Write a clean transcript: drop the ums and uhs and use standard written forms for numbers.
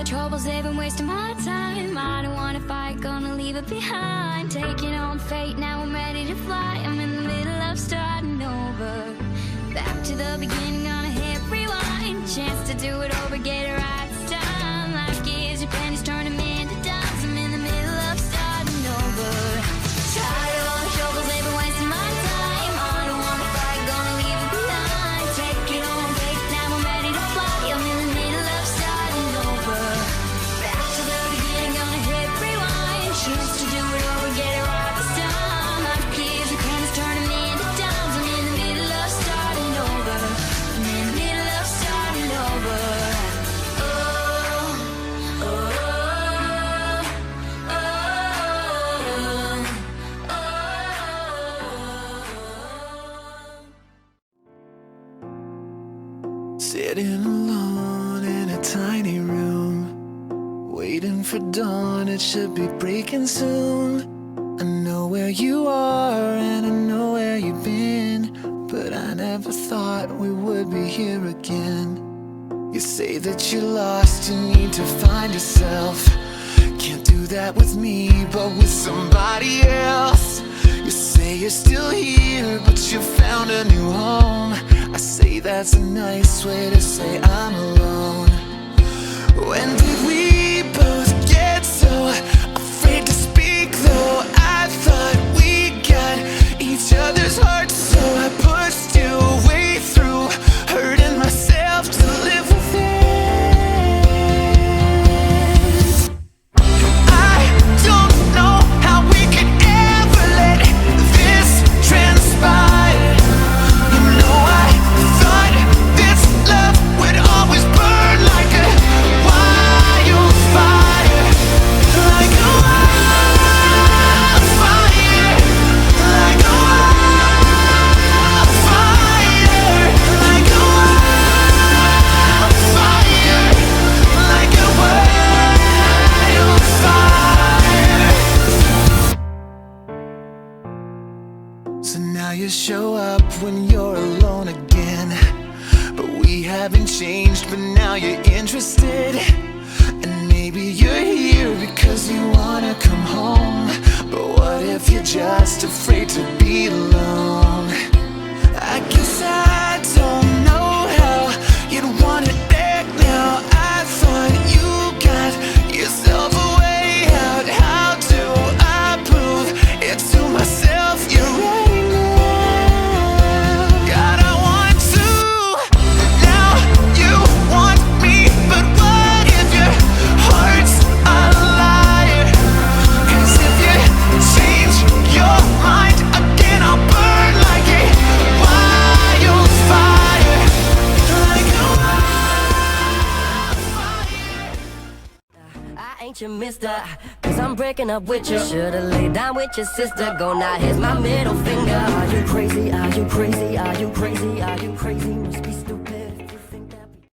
the troubles, they've been wasting my time. I don't wanna fight, gonna leave it behind. Taking on fate, now I'm ready to fly. I'm in the middle of starting over. Back to the beginning, gonna hit rewind. Chance to do it over, get it right this time. Life gives you pennies, turn them into dimes. I'm in the middle of starting over. Tired of all the troubles, they've been wasting my time. I don't wanna fight, gonna leave it behind. Taking on fate, now I'm ready to fly. I'm in the middle of starting over. Back to the beginning, gonna hit rewind. Choose to do it over, get it right this time. Life gives you pennies, turn them into dimes. I'm in the middle of starting over. I'm in the middle of starting over. Oh, oh, oh, oh. Sitting alone in a tiny room, waiting for dawn, it should be breaking soon. I know where you are and I know where you've been, but I never thought we would be here again. You say that you're lost, you need to find yourself. Can't do that with me, but with somebody else. You say you're still here, but you found a new home. I say that's a nice way to say I'm alone. When did we both get so afraid to speak though? I thought we got each other's hearts, so I pushed you way through, hurting myself to live with it. I don't know how we could ever let this transpire. You know I thought this love would always burn like a wildfire, like a wildfire, like a wildfire, like a wildfire, like a wildfire. So now you show up when you're alone again, but we haven't changed, but now you're interested. And maybe you're here because you wanna come home, but what if you're just afraid to be alone? I guess I don't know how you'd want it back now. I thought you got yourself a way out. How do I prove it to myself you're ready now? God, I want to. Now you want me, but what if your heart's a liar? 'Cause if you change your mind again, I'll burn like a wildfire, like a wildfire. I ain't your mister, cause I'm breaking up with you. Should've laid down with your sister. Go now, here's my middle finger. Are you crazy? Are you crazy? Are you crazy? Are you crazy? Must be stupid.